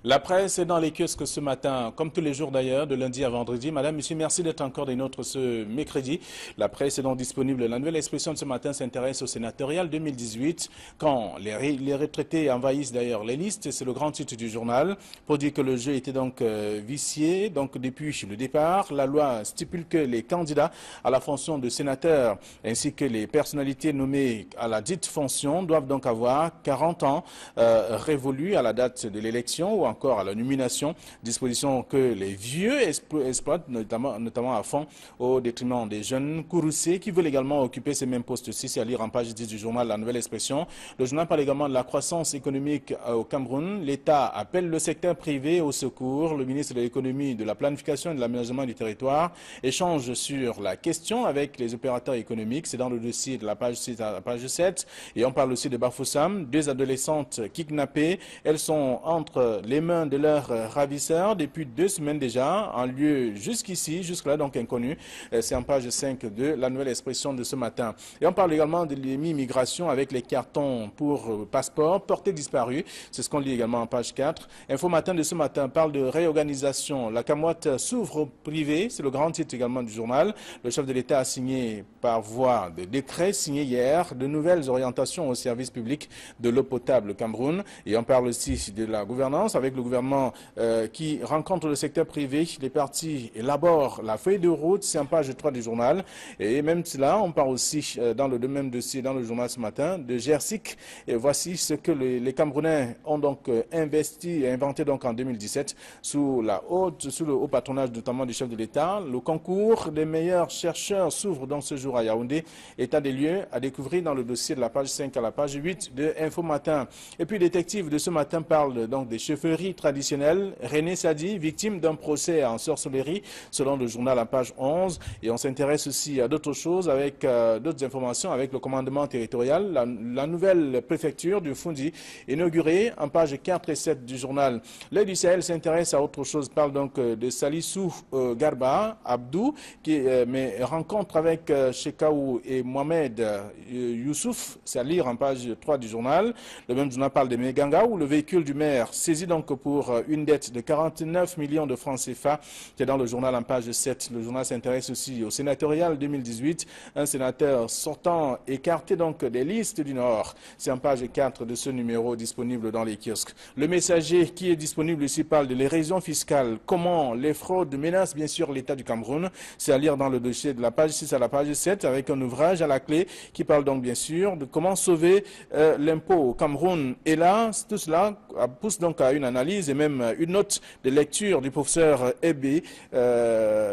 La presse est dans les kiosques ce matin, comme tous les jours d'ailleurs, de lundi à vendredi. Madame, monsieur, merci d'être encore des nôtres ce mercredi. La presse est donc disponible. La nouvelle expression de ce matin s'intéresse au sénatorial 2018, quand les retraités envahissent d'ailleurs les listes. C'est le grand titre du journal, pour dire que le jeu était donc vicié. Donc depuis le départ, la loi stipule que les candidats à la fonction de sénateur, ainsi que les personnalités nommées à la dite fonction, doivent donc avoir 40 ans révolus à la date de l'élection ou encore à la nomination, disposition que les vieux exploitent notamment à fond au détriment des jeunes courroucés qui veulent également occuper ces mêmes postes-ci. C'est à lire en page 10 du journal La Nouvelle Expression. Le journal parle également de la croissance économique au Cameroun. L'État appelle le secteur privé au secours. Le ministre de l'économie, de la planification et de l'aménagement du territoire échange sur la question avec les opérateurs économiques. C'est dans le dossier de la page 6 à la page 7. Et on parle aussi de Bafoussam, deux adolescentes kidnappées. Elles sont entre les mains de leurs ravisseurs depuis 2 semaines déjà, en lieu jusque-là donc inconnu. C'est en page 5 de la nouvelle expression de ce matin. Et on parle également de l'immigration avec les cartons pour passeport portés disparus. C'est ce qu'on lit également en page 4. Info Matin de ce matin parle de réorganisation. La Camoite s'ouvre au privé. C'est le grand titre également du journal. Le chef de l'État a signé par voie de décret signé hier de nouvelles orientations au service public de l'eau potable au Cameroun. Et on parle aussi de la gouvernance avec le gouvernement qui rencontre le secteur privé. Les partis élaborent la feuille de route, c'est en page 3 du journal. Et même cela, on parle aussi dans le même dossier, dans le journal ce matin, de GERSIC. Et voici ce que les Camerounais ont donc investi et inventé donc en 2017 sous le haut patronage notamment du chef de l'État. Le concours des meilleurs chercheurs s'ouvre donc ce jour à Yaoundé. État des lieux à découvrir dans le dossier de la page 5 à la page 8 de Info Matin. Et puis, détective de ce matin parle donc des chefferies traditionnelles. René Sadi, victime d'un procès en sorcellerie, selon le journal à page 11. Et on s'intéresse aussi à d'autres choses avec d'autres informations avec le commandement territorial. La nouvelle préfecture du Fundi, inaugurée en page 4 et 7 du journal. L'œil du Sahel s'intéresse à autre chose. Parle donc de Salissou Garba Abdou, qui rencontre avec Chekaou et Mohamed Youssouf. C'est à lire en page 3 du journal. Le même journal parle de Meganga, où le véhicule du maire saisi donc pour une dette de 49 millions de francs CFA. C'est dans le journal en page 7. Le journal s'intéresse aussi au sénatorial 2018. Un sénateur sortant écarté donc des listes du Nord. C'est en page 4 de ce numéro disponible dans les kiosques. Le Messager qui est disponible ici parle de l'évasion fiscale. Comment les fraudes menacent bien sûr l'État du Cameroun. C'est à lire dans le dossier de la page 6 à la page 7 avec un ouvrage à la clé qui parle donc bien sûr de comment sauver l'impôt au Cameroun. Et là, tout cela pousse donc à une analyse et même une note de lecture du professeur Ebe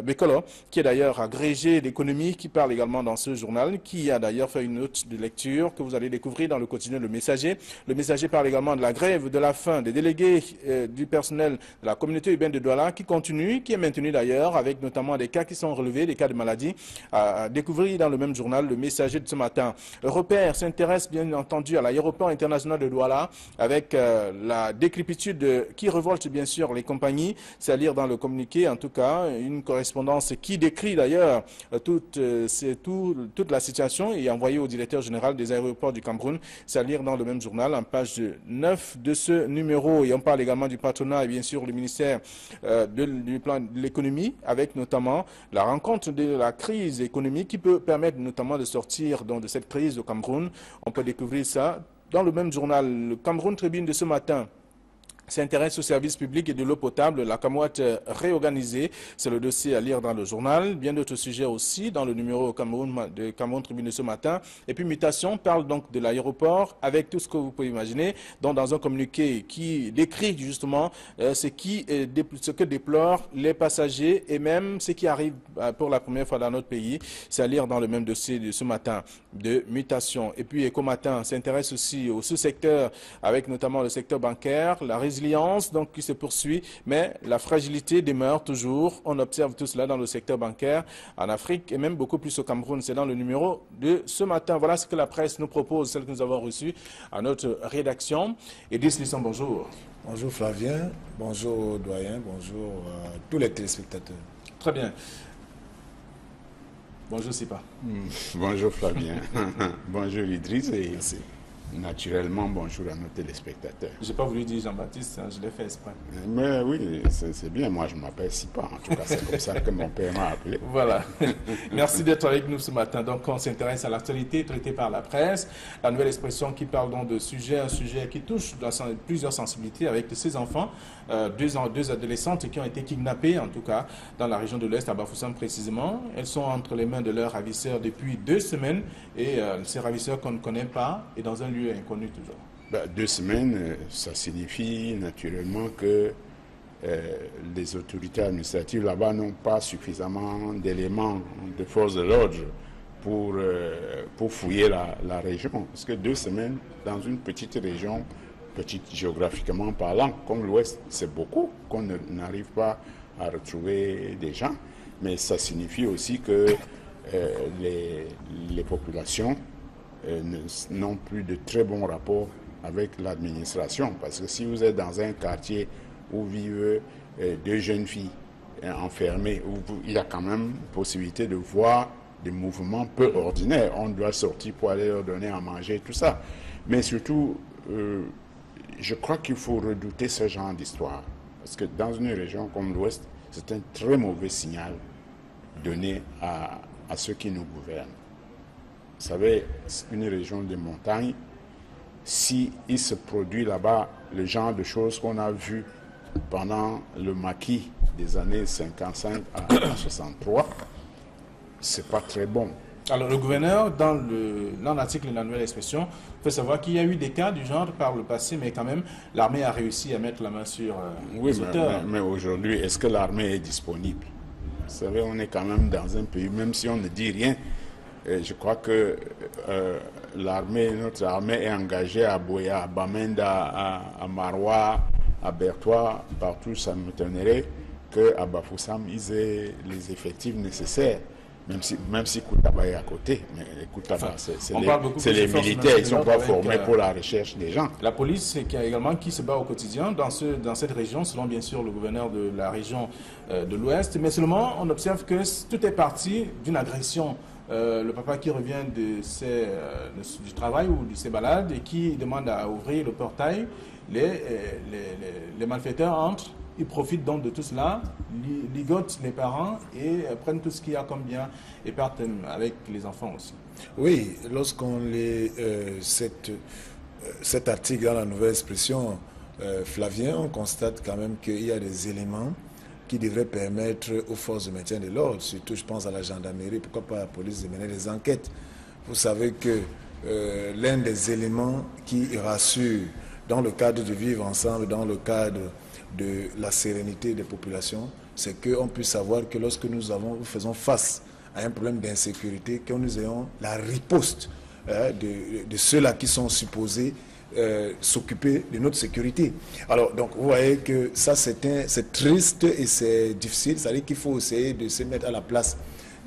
Bekolo, qui est d'ailleurs agrégé d'économie, qui parle également dans ce journal, qui a d'ailleurs fait une note de lecture que vous allez découvrir dans le quotidien Le Messager. Le Messager parle également de la grève de la faim des délégués du personnel de la communauté urbaine de Douala, qui continue, qui est maintenue d'ailleurs, avec notamment des cas qui sont relevés, des cas de maladie, à découvrir dans le même journal Le Messager de ce matin. Repère s'intéresse bien entendu à l'aéroport international de Douala, avec la décrépitude qui révolte bien sûr les compagnies. C'est à lire dans le communiqué, en tout cas, une correspondance qui décrit d'ailleurs toute la situation et envoyée au directeur général des aéroports du Cameroun. C'est à lire dans le même journal, en page 9 de ce numéro. Et on parle également du patronat et bien sûr le ministère du plan de l'économie, avec notamment la rencontre de la crise économique qui peut permettre notamment de sortir donc, de cette crise au Cameroun. On peut découvrir ça dans le même journal, le Cameroun Tribune de ce matin s'intéresse au service public et de l'eau potable, la Camoite réorganisée. C'est le dossier à lire dans le journal. Bien d'autres sujets aussi dans le numéro de Cameroun Tribune de ce matin. Et puis Mutation parle donc de l'aéroport avec tout ce que vous pouvez imaginer. Donc dans un communiqué qui décrit justement ce que déplorent les passagers et même ce qui arrive pour la première fois dans notre pays. C'est à lire dans le même dossier de ce matin de Mutation. Et puis Éco-Matin s'intéresse aussi au sous-secteur avec notamment le secteur bancaire, la résilience donc qui se poursuit, mais la fragilité demeure toujours. On observe tout cela dans le secteur bancaire en Afrique et même beaucoup plus au Cameroun. C'est dans le numéro de ce matin. Voilà ce que la presse nous propose, celle que nous avons reçue à notre rédaction. Edith Lisson, bonjour. Bonjour Flavien, bonjour doyen, bonjour à tous les téléspectateurs. Très bien. Bonjour Sipa. Bonjour Flavien. Bonjour Idriss et Naturellement, bonjour à nos téléspectateurs. Je n'ai pas voulu dire Jean-Baptiste, hein, je l'ai fait exprès. Mais oui, c'est bien. Moi, je m'appelle Sipa. En tout cas, c'est comme ça que mon père m'a appelé. Voilà. Merci d'être avec nous ce matin. Donc, on s'intéresse à l'actualité traitée par la presse. La nouvelle expression qui parle donc de un sujet qui touche plusieurs sensibilités avec ces enfants, deux adolescentes qui ont été kidnappées, en tout cas, dans la région de l'Est, à Bafoussam précisément. Elles sont entre les mains de leurs ravisseurs depuis 2 semaines et ces ravisseurs qu'on ne connaît pas et dans un lieu inconnu toujours. 2 semaines, ça signifie naturellement que les autorités administratives là-bas n'ont pas suffisamment d'éléments de force de l'ordre pour fouiller la région. Parce que 2 semaines dans une petite région, petite géographiquement parlant, comme l'Ouest, c'est beaucoup qu'on n'arrive pas à retrouver des gens. Mais ça signifie aussi que les populations n'ont plus de très bons rapports avec l'administration. Parce que si vous êtes dans un quartier où vivent 2 jeunes filles enfermées, où il y a quand même possibilité de voir des mouvements peu ordinaires. On doit sortir pour aller leur donner à manger, tout ça. Mais surtout, je crois qu'il faut redouter ce genre d'histoire. Parce que dans une région comme l'Ouest, c'est un très mauvais signal donné à ceux qui nous gouvernent. Vous savez, une région de montagne, si il se produit là-bas le genre de choses qu'on a vu pendant le maquis des années 55 à 63, c'est pas très bon. Alors le gouverneur, dans l'article de la nouvelle expression, fait savoir qu'il y a eu des cas du genre par le passé, mais quand même, l'armée a réussi à mettre la main sur les auteurs. Mais aujourd'hui, est-ce que l'armée est disponible? Vous savez, on est quand même dans un pays, même si on ne dit rien, je crois que notre armée est engagée à Boya, à Bamenda, à Maroua, à Bertois, partout. Ça me m'étonnerait qu'à Bafoussam, ils aient les effectifs nécessaires, même si Koutaba est à côté. Mais Koutaba, c'est les militaires, ils ne sont pas formés pour la recherche des gens. La police qui se bat au quotidien dans cette région, selon bien sûr le gouverneur de la région de l'Ouest. Mais seulement, on observe que tout est parti d'une agression. Le papa qui revient du travail ou de ses balades et qui demande à ouvrir le portail, les malfaiteurs entrent, ils profitent donc de tout cela, ligotent les parents et prennent tout ce qu'il y a comme bien et partent avec les enfants aussi. Oui, lorsqu'on lit cet article dans la nouvelle expression, Flavien, on constate quand même qu'il y a des éléments qui devraient permettre aux forces de maintien de l'ordre, surtout je pense à la gendarmerie, pourquoi pas à la police, de mener des enquêtes. Vous savez que l'un des éléments qui rassure dans le cadre de vivre ensemble, dans le cadre de la sérénité des populations, c'est qu'on puisse savoir que lorsque nous faisons face à un problème d'insécurité, que nous ayons la riposte de ceux-là qui sont supposés s'occuper de notre sécurité. Alors, donc, vous voyez que ça, c'est triste et c'est difficile. C'est-à-dire qu'il faut essayer de se mettre à la place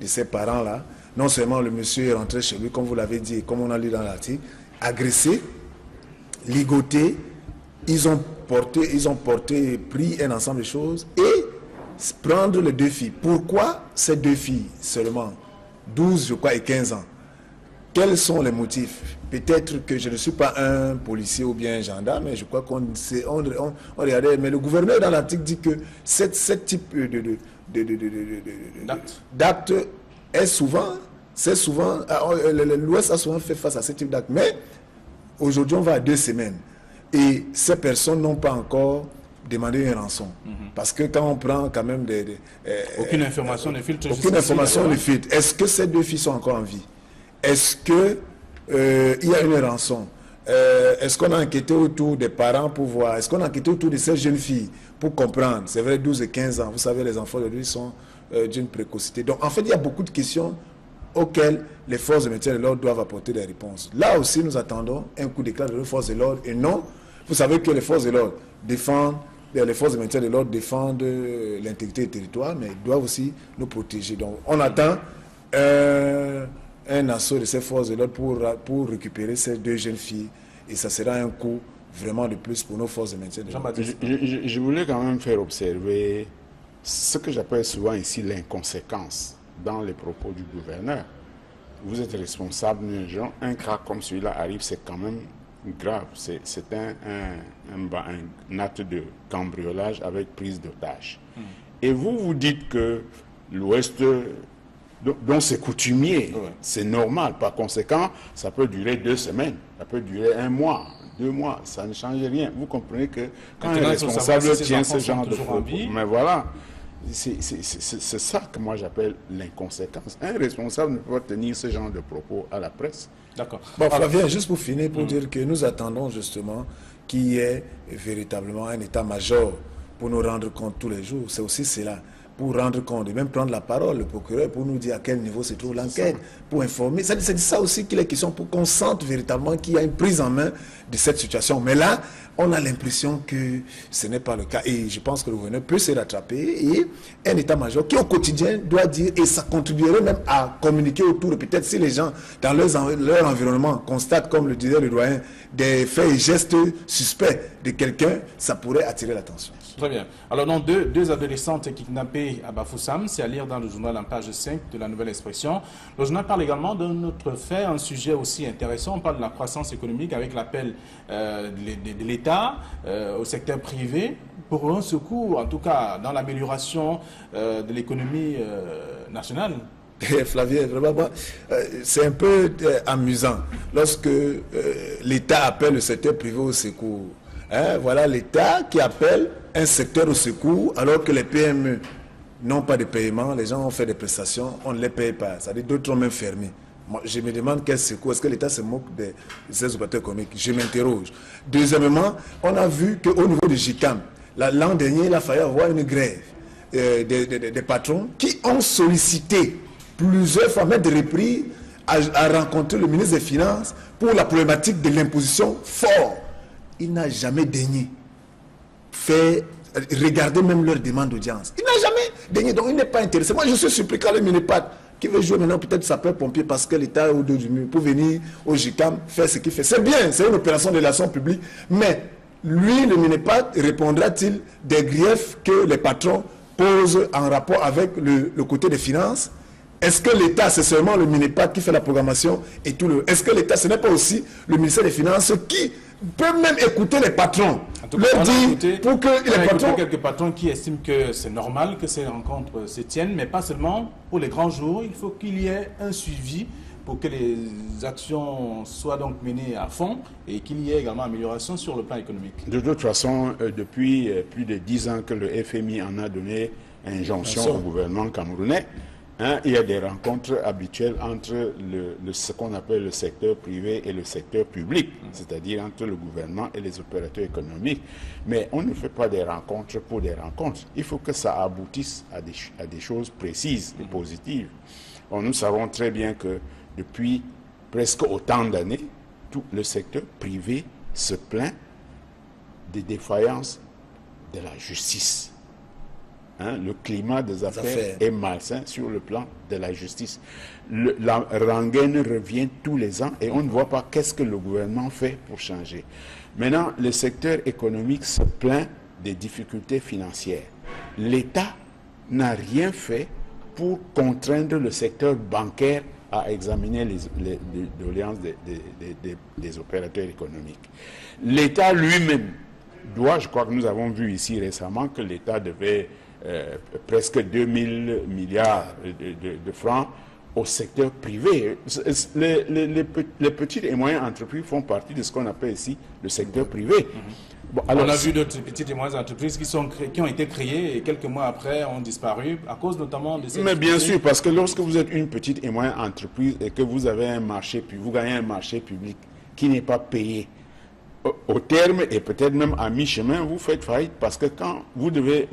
de ces parents-là. Non seulement le monsieur est rentré chez lui, comme vous l'avez dit, comme on a lu dans l'article, agressé, ligoté, ils ont pris un ensemble de choses et prendre les 2 filles. Pourquoi ces 2 filles seulement 12, je crois, et 15 ans. Quels sont les motifs? Peut-être que je ne suis pas un policier ou bien un gendarme, mais je crois qu'on regardait. Mais le gouverneur dans l'article dit que ce type d'acte est souvent, l'Ouest a souvent fait face à ce type d'acte. Mais aujourd'hui, on va à 2 semaines. Et ces personnes n'ont pas encore demandé une rançon. Parce que quand on prend quand même aucune information ne filtre. Aucune information ne filtre. Est-ce que ces 2 filles sont encore en vie? Est-ce que il y a une rançon? Est-ce qu'on a enquêté autour des parents pour voir? Est-ce qu'on a enquêté autour de ces jeunes filles pour comprendre? C'est vrai, 12 et 15 ans. Vous savez, les enfants de lui sont d'une précocité. Donc, en fait, il y a beaucoup de questions auxquelles les forces de maintien de l'ordre doivent apporter des réponses. Là aussi, nous attendons un coup d'éclat de les forces de l'ordre. Et non, vous savez que les forces de l'ordre défendent, les forces de maintien de l'ordre défendent l'intégrité du territoire, mais ils doivent aussi nous protéger. Donc, on attend un assaut de ces forces de l'ordre pour récupérer ces 2 jeunes filles. Et ça sera un coup vraiment de plus pour nos forces de maintien de l'ordre. Je voulais quand même faire observer ce que j'appelle souvent ici l'inconséquence dans les propos du gouverneur. Vous êtes responsable d'un genre, un cas comme celui-là arrive, c'est quand même grave. C'est un acte de cambriolage avec prise d'otage. Et vous dites que l'Ouest, dont c'est coutumier, c'est normal. Par conséquent, ça peut durer 2 semaines, ça peut durer 1 mois, 2 mois, ça ne change rien. Vous comprenez que quand un responsable tient ce genre de propos, mais voilà, c'est ça que moi j'appelle l'inconséquence. Un responsable ne peut pas tenir ce genre de propos à la presse. D'accord. Bon, Flavien, juste pour finir, pour dire que nous attendons justement qu'il y ait véritablement un état-major pour nous rendre compte tous les jours. C'est aussi cela, pour rendre compte et même prendre la parole, le procureur, pour nous dire à quel niveau se trouve l'enquête, pour informer. C'est ça aussi qu'il est question, pour qu'on sente véritablement qu'il y a une prise en main de cette situation. Mais là, on a l'impression que ce n'est pas le cas. Et je pense que le gouverneur peut se rattraper et un état-major qui au quotidien doit dire, et ça contribuerait même à communiquer autour, et peut-être si les gens dans leur environnement constatent, comme le disait le doyen, des faits et gestes suspects de quelqu'un, ça pourrait attirer l'attention. Très bien. Alors, non, deux adolescentes kidnappées à Bafoussam, c'est à lire dans le journal en page 5 de la Nouvelle Expression. Le journal parle également d'un autre fait, un sujet aussi intéressant. On parle de la croissance économique avec l'appel de l'État au secteur privé pour un secours, en tout cas dans l'amélioration de l'économie nationale. Flavien, vraiment, c'est un peu amusant lorsque l'État appelle le secteur privé au secours. Voilà l'État qui appelle un secteur au secours alors que les PME n'ont pas de paiement, les gens ont fait des prestations, on ne les paye pas. Ça veut dire d'autres ont même fermé. Moi, je me demande quel secours. Est-ce que l'État se moque des opérateurs économiques? Je m'interroge. Deuxièmement, on a vu qu'au niveau du JICAM, l'an dernier, il a fallu avoir une grève des patrons qui ont sollicité plusieurs fois, même de reprises, à rencontrer le ministre des Finances pour la problématique de l'imposition fort. Il n'a jamais daigné faire regarder même leur demande d'audience. Il n'a jamais daigné, donc il n'est pas intéressé. Moi, je suis surpris quand le Minepat, qui veut jouer maintenant peut-être sapeur-pompier parce que l'État est au dos du mur, pour venir au JICAM faire ce qu'il fait. C'est bien, c'est une opération de relations publiques, mais lui, le Minepat, répondra-t-il des griefs que les patrons posent en rapport avec le côté des finances? Est-ce que l'État, c'est seulement le Minepat qui fait la programmation et tout le... Est-ce que l'État, ce n'est pas aussi le ministère des Finances qui peut même écouter les patrons, leur dire pour que les patrons... quelques patrons qui estiment que c'est normal que ces rencontres se tiennent, mais pas seulement pour les grands jours. Il faut qu'il y ait un suivi pour que les actions soient donc menées à fond et qu'il y ait également amélioration sur le plan économique. De toute façon, depuis plus de 10 ans que le FMI en a donné injonction au gouvernement camerounais, il y a des rencontres habituelles entre ce qu'on appelle le secteur privé et le secteur public, c'est-à-dire entre le gouvernement et les opérateurs économiques. Mais on ne fait pas des rencontres pour des rencontres. Il faut que ça aboutisse à des choses précises et positives. Bon, nous savons très bien que depuis presque autant d'années, tout le secteur privé se plaint des défaillances de la justice. Le climat des affaires est malsain sur le plan de la justice. La rengaine revient tous les ans et on ne voit pas qu'est-ce que le gouvernement fait pour changer. Maintenant, le secteur économique se plaint des difficultés financières. L'État n'a rien fait pour contraindre le secteur bancaire à examiner les doléances des opérateurs économiques. L'État lui-même doit, je crois que nous avons vu ici récemment que l'État devait presque 2000 milliards de francs au secteur privé. Les petites et moyennes entreprises font partie de ce qu'on appelle ici le secteur privé. Bon, alors, on a vu d'autres petites et moyennes entreprises qui ont été créées et quelques mois après ont disparu à cause notamment de ces... Mais bien sûr, parce que lorsque vous êtes une petite et moyenne entreprise et que vous avez un marché, puis vous gagnez un marché public qui n'est pas payé au terme et peut-être même à mi-chemin, vous faites faillite parce que quand vous devez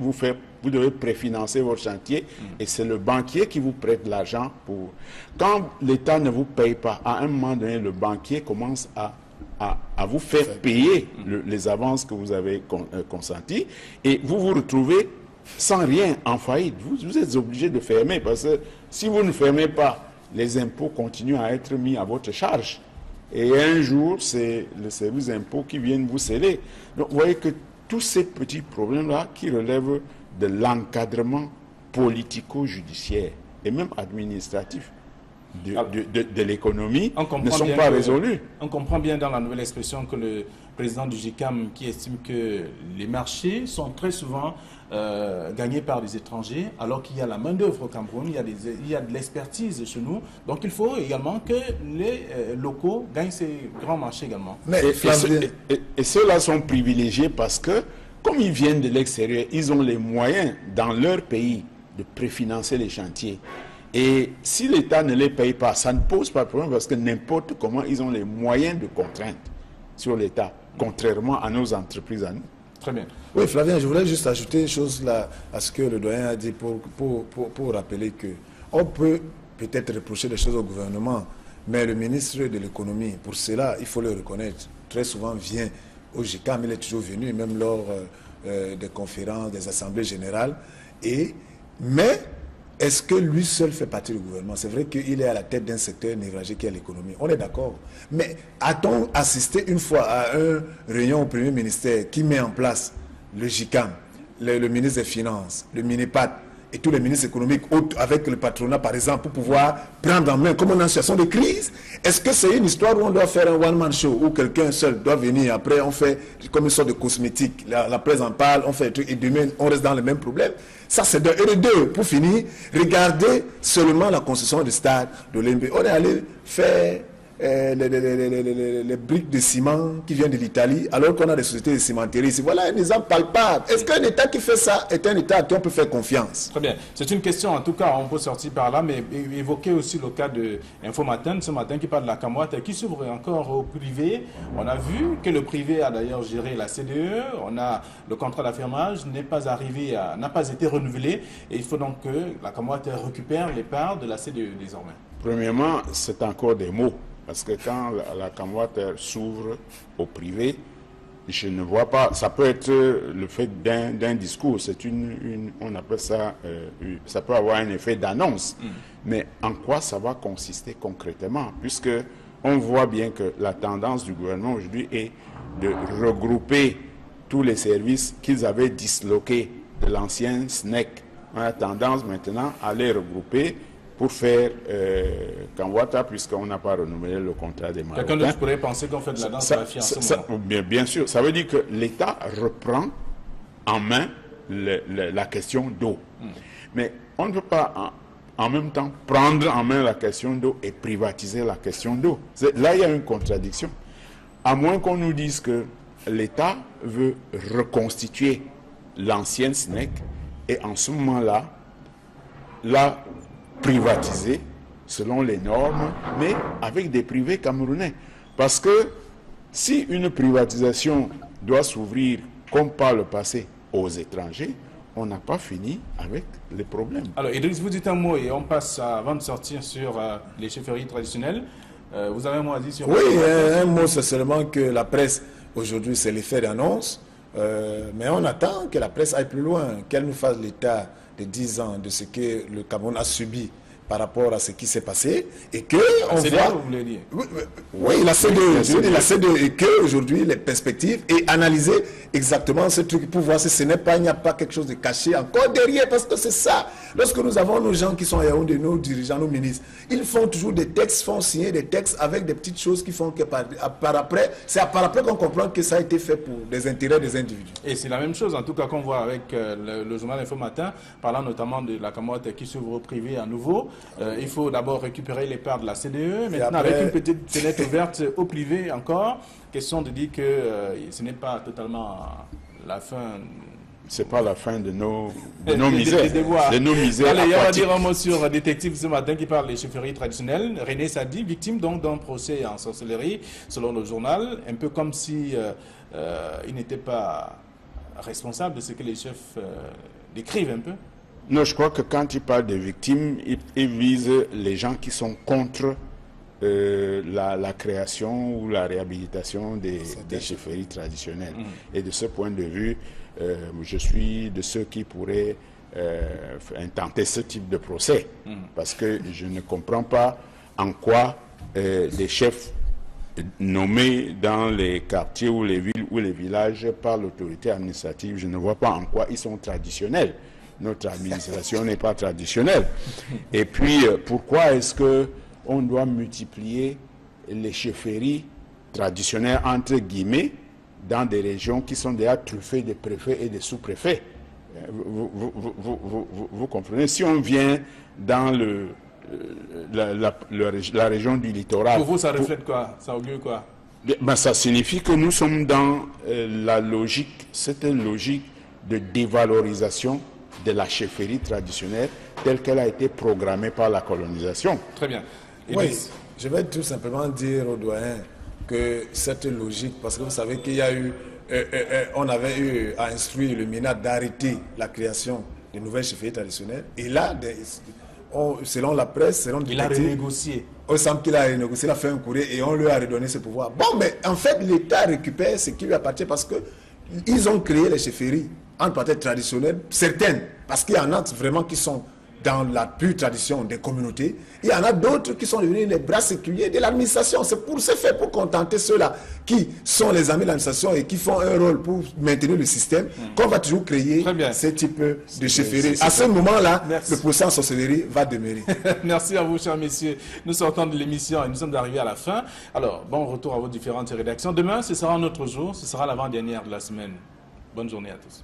préfinancer votre chantier et c'est le banquier qui vous prête l'argent pour... Quand l'État ne vous paye pas, à un moment donné, le banquier commence à vous faire payer les avances que vous avez consenties et vous vous retrouvez sans rien en faillite. Vous êtes obligé de fermer parce que si vous ne fermez pas, les impôts continuent à être mis à votre charge. Et un jour, c'est le service d'impôt qui vient vous sceller. Donc, vous voyez que tous ces petits problèmes-là qui relèvent de l'encadrement politico-judiciaire et même administratif de l'économie ne sont pas résolus. On comprend bien dans la nouvelle expression que le président du GICAM qui estime que les marchés sont très souvent gagnés par des étrangers, alors qu'il y a la main-d'œuvre au Cameroun, il y a de l'expertise chez nous. Donc il faut également que les locaux gagnent ces grands marchés également. Et ceux-là sont privilégiés parce que, comme ils viennent de l'extérieur, ils ont les moyens dans leur pays de préfinancer les chantiers. Et si l'État ne les paye pas, ça ne pose pas de problème parce que n'importe comment, ils ont les moyens de contrainte sur l'État, contrairement à nos entreprises à nous. Très bien. Oui, Flavien, je voulais juste ajouter une chose là à ce que le doyen a dit pour rappeler que on peut peut-être reprocher des choses au gouvernement, mais le ministre de l'économie, pour cela, il faut le reconnaître, très souvent vient au GICAM, il est toujours venu, même lors des conférences, des assemblées générales. Mais est-ce que lui seul fait partie du gouvernement? C'est vrai qu'il est à la tête d'un secteur névralgique qui est l'économie. On est d'accord. Mais a-t-on assisté une fois à une réunion au Premier ministère qui met en place le GICAM, le ministre des Finances, le MINEPAD et tous les ministres économiques avec le patronat, par exemple, pour pouvoir prendre en main, comme on est en situation de crise? Est-ce que c'est une histoire où on doit faire un one-man show, où quelqu'un seul doit venir, après on fait comme une sorte de cosmétique, la presse en parle, on fait un truc, et demain on reste dans le même problème? Ça, c'est et de deux, pour finir, regardez seulement la construction du stade de l'NB. On est allé faire les briques de ciment qui viennent de l'Italie, alors qu'on a des sociétés de cimenterie ici. Voilà un exemple palpable. Est-ce qu'un État qui fait ça est un État à qui on peut faire confiance? Très bien. C'est une question, en tout cas, on peut sortir par là, mais évoquer aussi le cas de Info Matin, ce matin, qui parle de la Camoite, qui s'ouvre encore au privé. On a vu que le privé a d'ailleurs géré la CDE. Le contrat d'affirmage n'a pas été renouvelé. Et il faut donc que la Camoite récupère les parts de la CDE désormais. Premièrement, c'est encore des mots. Parce que quand la Camoite s'ouvre au privé, je ne vois pas, ça peut être le fait d'un discours, c'est on appelle ça, ça peut avoir un effet d'annonce. Mais en quoi ça va consister concrètement? Puisque on voit bien que la tendance du gouvernement aujourd'hui est de regrouper tous les services qu'ils avaient disloqués de l'ancien SNEC. On a tendance maintenant à les regrouper pour faire Kanwata, puisqu'on n'a pas renouvelé le contrat des Marocains. Quelqu'un d'autre pourrait penser qu'on fait de la danse à la fiancée. Bien sûr, ça veut dire que l'État reprend en main la question d'eau. Mais on ne peut pas en même temps prendre en main la question d'eau et privatiser la question d'eau. Là, il y a une contradiction. À moins qu'on nous dise que l'État veut reconstituer l'ancienne SNEC et en ce moment-là, la privatiser selon les normes, mais avec des privés camerounais. Parce que si une privatisation doit s'ouvrir comme par le passé aux étrangers, on n'a pas fini avec les problèmes. Alors Idriss, vous dites un mot et on passe avant de sortir sur les chefferies traditionnelles. Vous avez un mot à dire sur... Oui, un mot, c'est seulement que la presse, aujourd'hui, c'est l'effet d'annonce. Mais on attend que la presse aille plus loin, qu'elle nous fasse l'état de 10 ans de ce que le Cameroun a subi par rapport à ce qui s'est passé et que on voit... vous voulez dire? Oui, la CDE, la CDE, et que aujourd'hui les perspectives et analyser exactement ce truc pour voir si ce n'est pas, il n'y a pas quelque chose de caché encore derrière, parce que c'est ça. Lorsque nous avons nos gens qui sont à Yaoundé, nos dirigeants, nos ministres, ils font toujours des textes, font signer des textes avec des petites choses qui font que par après, c'est par après qu'on comprend que ça a été fait pour des intérêts des individus. Et c'est la même chose en tout cas qu'on voit avec le journal Info Matin, parlant notamment de la Camoite qui s'ouvre au privé à nouveau. Il faut d'abord récupérer les parts de la CDE. Maintenant, après, avec une petite fenêtre ouverte au privé encore, question de dire que ce n'est pas totalement la fin. C'est pas la fin de nos misères. De nos misères. Allez, on va dire un mot sur détective ce matin qui parle des chefferies traditionnelles. René Sadi, victime donc d'un procès en sorcellerie, selon le journal, un peu comme si il n'était pas responsable de ce que les chefs décrivent un peu. Non, je crois que quand il parle de victimes, il vise les gens qui sont contre la création ou la réhabilitation des chefferies traditionnelles. Et de ce point de vue, je suis de ceux qui pourraient intenter ce type de procès. Parce que je ne comprends pas en quoi des chefs nommés dans les quartiers ou les villes ou les villages par l'autorité administrative, je ne vois pas en quoi ils sont traditionnels. Notre administration n'est pas traditionnelle. Et puis, pourquoi est-ce que on doit multiplier les chefferies traditionnelles, entre guillemets, dans des régions qui sont déjà truffées de préfets et de sous-préfets. Vous comprenez? Si on vient dans la région du littoral... Pour vous, ça reflète quoi? Ça augure quoi? Ben, ça signifie que nous sommes dans la logique, cette logique de dévalorisation de la chefferie traditionnelle telle qu'elle a été programmée par la colonisation. Très bien. Oui, je vais tout simplement dire au doyen que cette logique, parce que vous savez qu'il y a eu, on avait eu à instruire le MINAT d'arrêter la création de nouvelles chefferies traditionnelles. Et là, selon la presse, selon il a renégocié. Il semble qu'il a renégocié, il a fait un courrier et on lui a redonné ses pouvoirs. Bon, mais en fait, l'État récupère ce qui lui appartient parce qu'ils ont créé les chefferies, en partie traditionnelles, certaines, parce qu'il y en a vraiment qui sont dans la pure tradition des communautés. Il y en a d'autres qui sont devenus les bras séculiers de l'administration. C'est fait pour contenter ceux-là qui sont les amis de l'administration et qui font un rôle pour maintenir le système, qu'on va toujours créer ce type de chefferie. À ce moment-là, le procès en sorcellerie va demeurer. Merci à vous, chers messieurs. Nous sortons de l'émission et nous sommes arrivés à la fin. Alors, bon retour à vos différentes rédactions. Demain, ce sera un autre jour. Ce sera l'avant-dernière de la semaine. Bonne journée à tous.